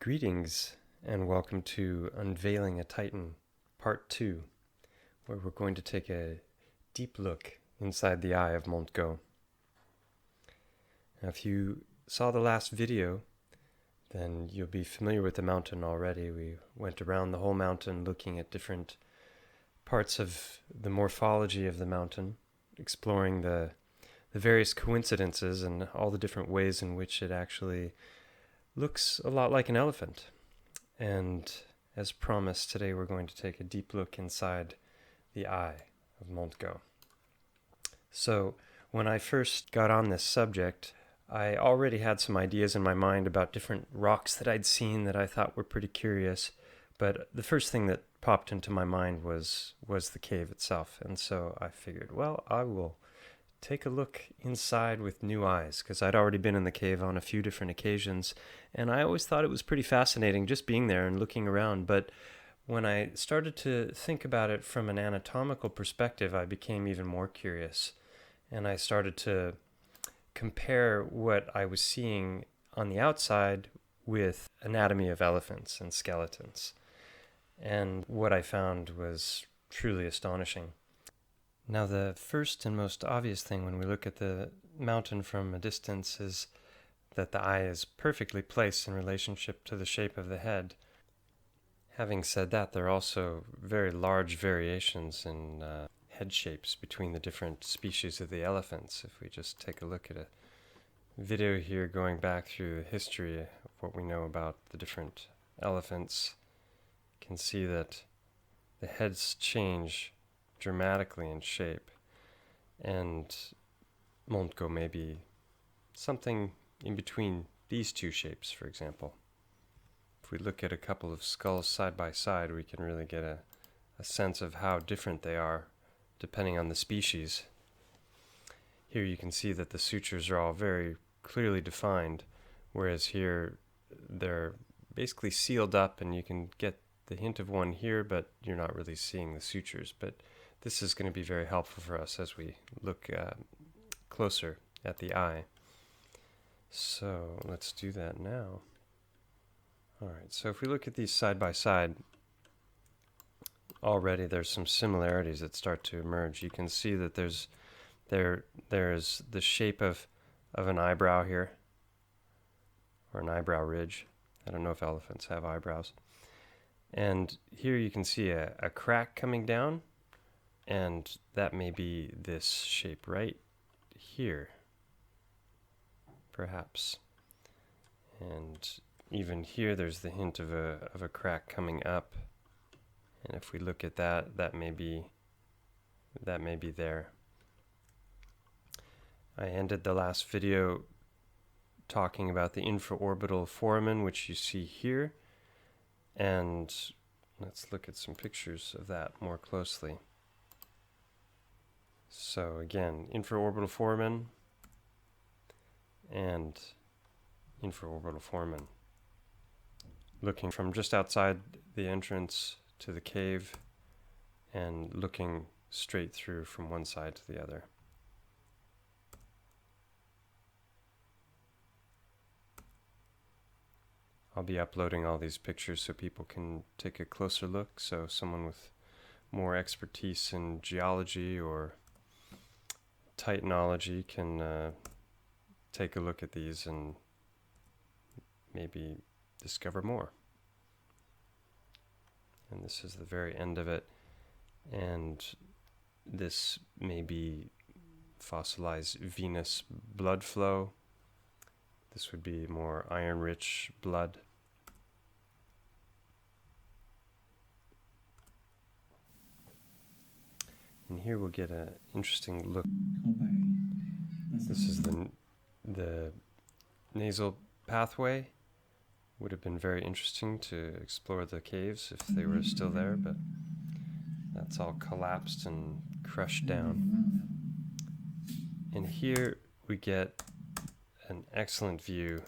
Greetings and welcome to Unveiling a Titan, Part 2, where we're going to take a deep look inside the eye of Montgo. Now, if you saw the last video, then you'll be familiar with the mountain already. We went around the whole mountain looking at different parts of the morphology of the mountain, exploring the various coincidences and all the different ways in which it actually looks a lot like an elephant. And as promised, today we're going to take a deep look inside the eye of Montgo. So when I first got on this subject, I already had some ideas in my mind about different rocks that I'd seen that I thought were pretty curious. But the first thing that popped into my mind was the cave itself. And so I figured, well, I will take a look inside with new eyes, because I'd already been in the cave on a few different occasions, and I always thought it was pretty fascinating just being there and looking around. But when I started to think about it from an anatomical perspective, I became even more curious, and I started to compare what I was seeing on the outside with anatomy of elephants and skeletons. And what I found was truly astonishing. Now, the first and most obvious thing when we look at the mountain from a distance is that the eye is perfectly placed in relationship to the shape of the head. Having said that, there are also very large variations in head shapes between the different species of the elephants. If we just take a look at a video here going back through the history of what we know about the different elephants, you can see that the heads change dramatically in shape, and Montgo may be something in between these two shapes, for example. If we look at a couple of skulls side by side, we can really get a sense of how different they are depending on the species. Here you can see that the sutures are all very clearly defined, whereas here they're basically sealed up and you can get the hint of one here, but you're not really seeing the sutures. But this is going to be very helpful for us as we look closer at the eye. So let's do that now. All right, so if we look at these side by side, already there's some similarities that start to emerge. You can see that there's the shape of an eyebrow here, or an eyebrow ridge. I don't know if elephants have eyebrows. And here you can see a crack coming down, and that may be this shape right here, perhaps. And even here there's the hint of a crack coming up. And if we look at that, that may be there. I ended the last video talking about the infraorbital foramen, which you see here. And let's look at some pictures of that more closely. So again, infraorbital foramen and infraorbital foramen. Looking from just outside the entrance to the cave and looking straight through from one side to the other. I'll be uploading all these pictures so people can take a closer look, so someone with more expertise in geology or titanology can take a look at these and maybe discover more. And this is the very end of it, and this may be fossilized venous blood flow. This would be more iron-rich blood. And here we'll get an interesting look. This is the Nasal Pathway. Would have been very interesting to explore the caves if they were still there, but that's all collapsed and crushed down. And here we get an excellent view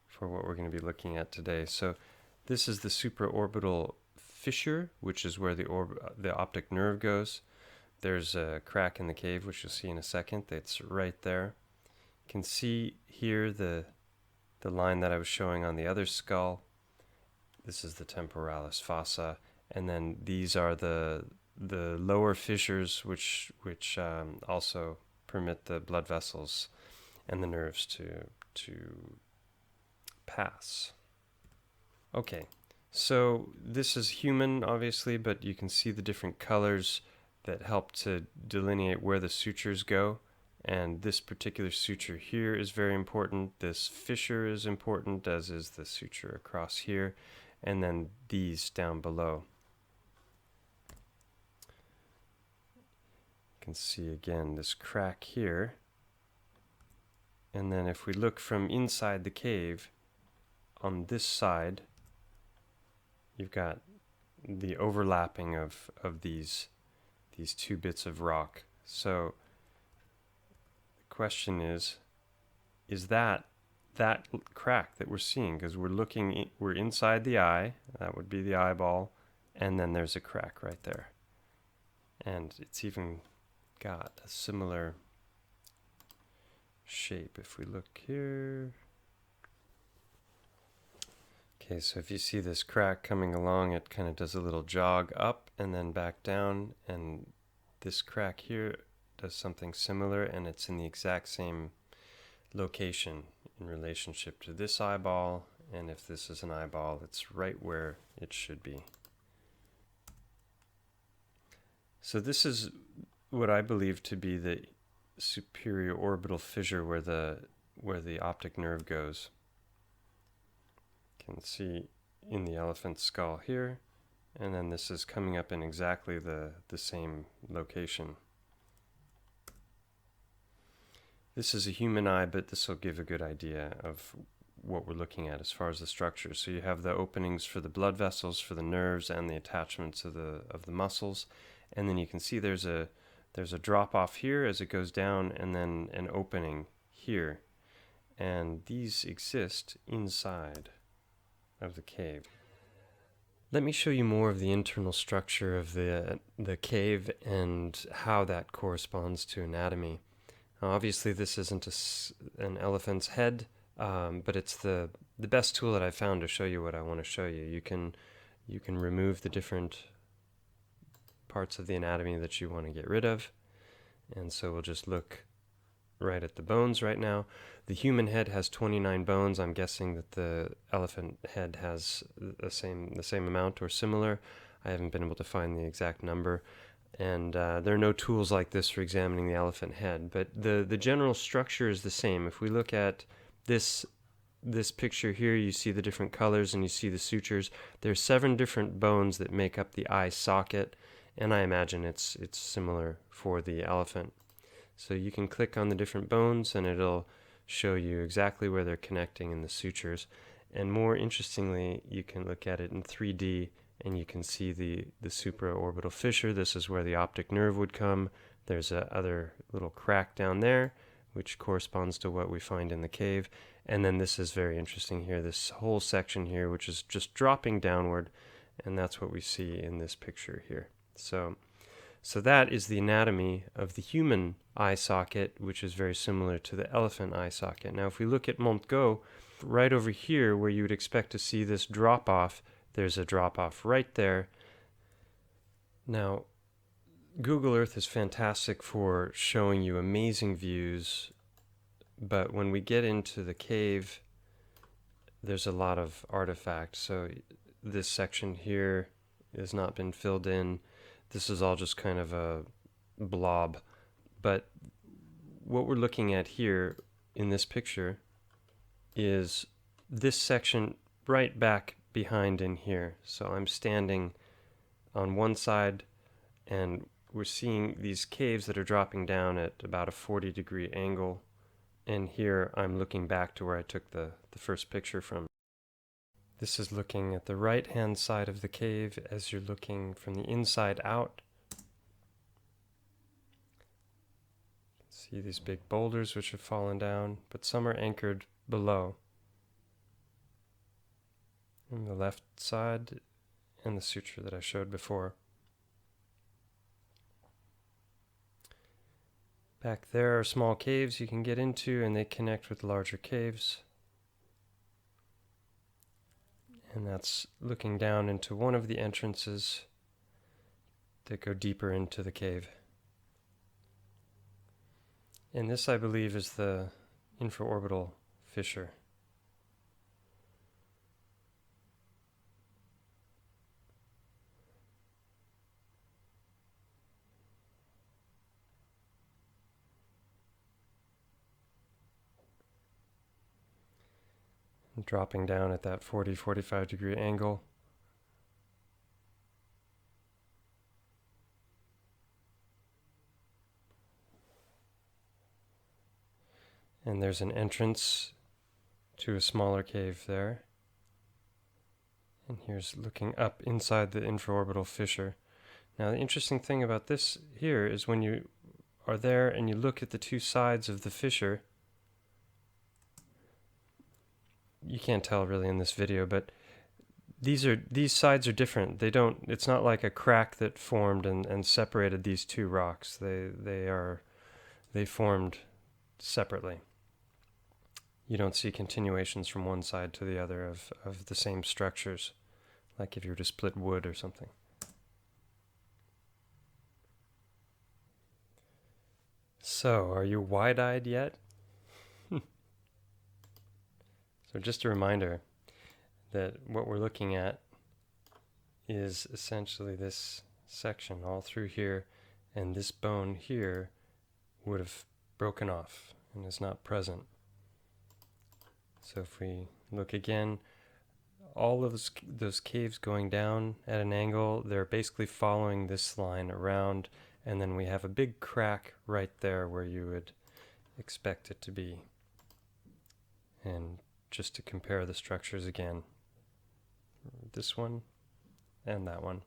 for what we're going to be looking at today. So this is the supraorbital fissure, which is where the optic nerve goes. There's a crack in the cave, which you'll see in a second. That's right there. You can see here the line that I was showing on the other skull, This is the temporalis fossa, and then these are the lower fissures, which also permit the blood vessels and the nerves to pass. Okay, so this is human, obviously, but you can see the different colors that help to delineate where the sutures go. And this particular suture here is very important. This fissure is important, as is the suture across here, and then these down below. You can see again this crack here. And then if we look from inside the cave, on this side, you've got the overlapping of these two bits of rock. So the question is that crack that we're seeing? Because we're inside the eye, that would be the eyeball, and then there's a crack right there. And it's even got a similar shape if we look here. Okay, so if you see this crack coming along, it kind of does a little jog up and then back down, and this crack here does something similar, and it's in the exact same location in relationship to this eyeball, and if this is an eyeball, it's right where it should be. So this is what I believe to be the superior orbital fissure where the optic nerve goes. You can see in the elephant's skull here, and then this is coming up in exactly the same location. This is a human eye, but this will give a good idea of what we're looking at as far as the structure. So you have the openings for the blood vessels, for the nerves, and the attachments of the muscles, and then you can see there's a drop off here as it goes down, and then an opening here, and these exist inside of the cave. Let me show you more of the internal structure of the cave and how that corresponds to anatomy. Obviously this isn't an elephant's head, but it's the best tool that I've found to show you what I want to show you. You can remove the different parts of the anatomy that you want to get rid of, and so we'll just look right at the bones right now. The human head has 29 bones. I'm guessing that the elephant head has the same amount or similar. I haven't been able to find the exact number, and there are no tools like this for examining the elephant head, but the general structure is the same. If we look at this picture here, you see the different colors and you see the sutures. There's 7 different bones that make up the eye socket, and I imagine it's similar for the elephant. So you can click on the different bones and it'll show you exactly where they're connecting in the sutures. And more interestingly, you can look at it in 3D and you can see the supraorbital fissure. This is where the optic nerve would come. There's a other little crack down there, which corresponds to what we find in the cave. And then this is very interesting here, this whole section here, which is just dropping downward, and that's what we see in this picture here. So that is the anatomy of the human eye socket, which is very similar to the elephant eye socket. Now, if we look at Montgo, right over here where you would expect to see this drop-off, there's a drop-off right there. Now, Google Earth is fantastic for showing you amazing views, but when we get into the cave, there's a lot of artifacts. So this section here has not been filled in. This is all just kind of a blob. But what we're looking at here in this picture is this section right back behind in here. So I'm standing on one side and we're seeing these caves that are dropping down at about a 40-degree angle. And here I'm looking back to where I took the first picture from. This is looking at the right-hand side of the cave as you're looking from the inside out. See these big boulders which have fallen down, but some are anchored below. On the left side and the suture that I showed before. Back there are small caves you can get into, and they connect with larger caves. And that's looking down into one of the entrances that go deeper into the cave. And this, I believe, is the Infraorbital Fissure. And dropping down at that 40-45 degree angle. And there's an entrance to a smaller cave there. And here's looking up inside the infraorbital fissure. Now the interesting thing about this here is when you are there and you look at the two sides of the fissure, you can't tell really in this video, but these sides are different. It's not like a crack that formed and separated these two rocks. They formed separately. You don't see continuations from one side to the other of the same structures, like if you were to split wood or something. So, are you wide-eyed yet? So just a reminder that what we're looking at is essentially this section all through here, and this bone here would have broken off and is not present. So if we look again, all of those caves going down at an angle, they're basically following this line around, and then we have a big crack right there where you would expect it to be. And just to compare the structures again, this one and that one.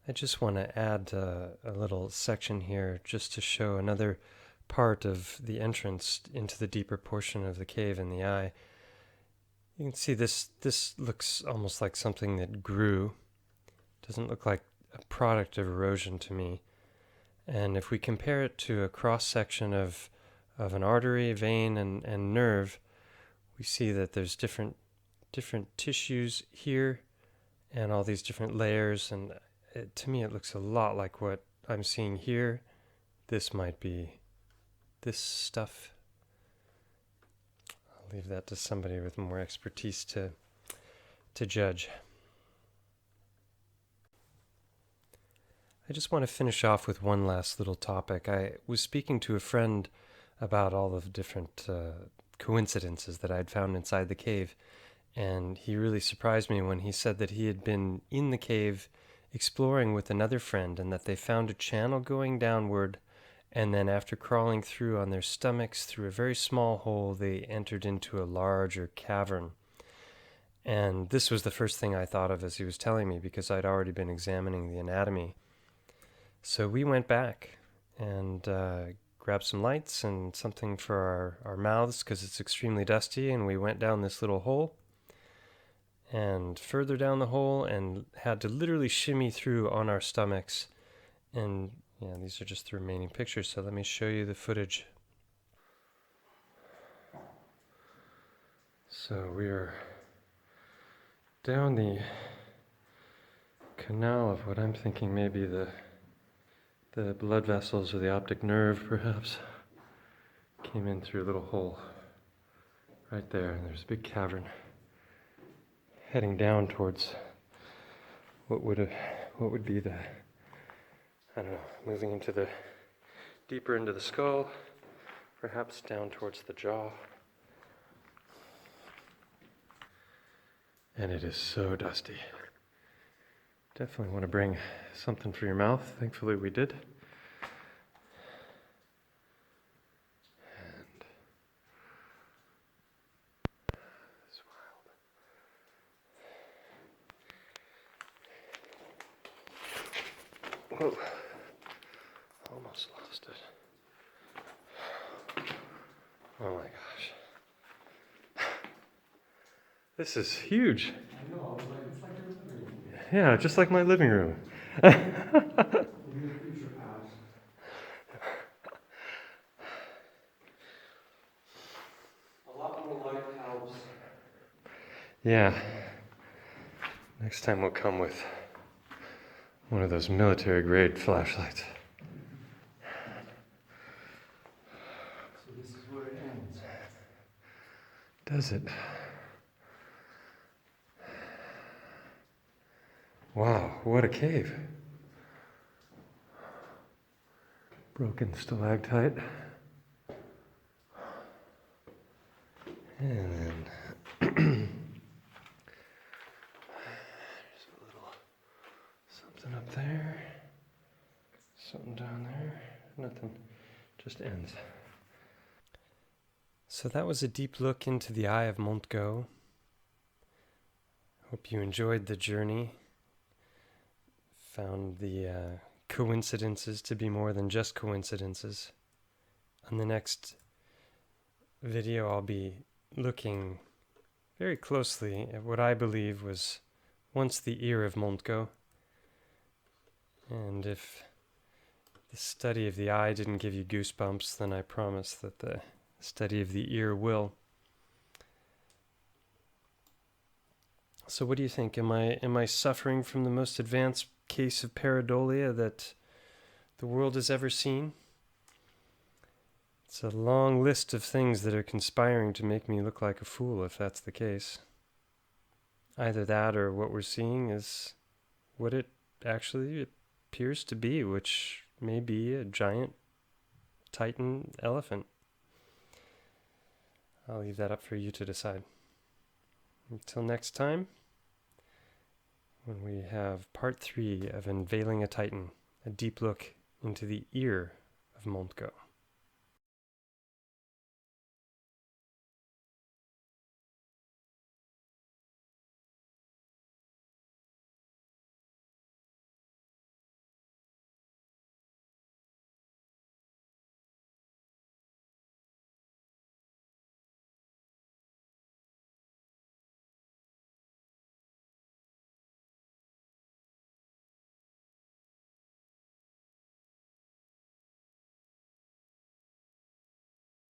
I just want to add a little section here just to show another part of the entrance into the deeper portion of the cave in the eye. You can see this looks almost like something that grew. Doesn't look like a product of erosion to me. And if we compare it to a cross-section of an artery, vein, and nerve, we see that there's different tissues here and all these different layers, and to me it looks a lot like what I'm seeing here. This might be this stuff. I'll leave that to somebody with more expertise to judge. I just want to finish off with one last little topic. I was speaking to a friend about all of the different coincidences that I'd found inside the cave, and he really surprised me when he said that he had been in the cave exploring with another friend, and that they found a channel going downward, and then after crawling through on their stomachs through a very small hole, they entered into a larger cavern. And this was the first thing I thought of as he was telling me, because I'd already been examining the anatomy. So we went back and grabbed some lights and something for our mouths because it's extremely dusty, and we went down this little hole and further down the hole and had to literally shimmy through on our stomachs. And yeah, these are just the remaining pictures, so let me show you the footage. So we are down the canal of what I'm thinking may be the blood vessels or the optic nerve, perhaps. Came in through a little hole right there, and there's a big cavern heading down towards what would be the, I don't know, moving into the deeper into the skull, perhaps down towards the jaw. And it is so dusty. Definitely want to bring something for your mouth. Thankfully we did. And it's wild. Whoa. Almost lost it. Oh my gosh. This is huge. I know, it's like your living room. Yeah, just like my living room. In the future past. A lot more lighthouse Yeah. Next time we'll come with one of those military-grade flashlights. So this is where it ends. Does it? Wow, what a cave. Broken stalactite. And then there's a little something up there. Something down there. Nothing. Just ends. So that was a deep look into the eye of Montgo. Hope you enjoyed the journey. Found the coincidences to be more than just coincidences. On the next video, I'll be looking very closely at what I believe was once the ear of Montgo. And if the study of the eye didn't give you goosebumps, then I promise that the study of the ear will. So what do you think? Am I suffering from the most advanced case of pareidolia that the world has ever seen? It's a long list of things that are conspiring to make me look like a fool if that's the case. Either that or what we're seeing is what it actually appears to be, which may be a giant Titan elephant. I'll leave that up for you to decide. Until next time, when we have part 3 of Unveiling a Titan, a deep look into the ear of Montgo.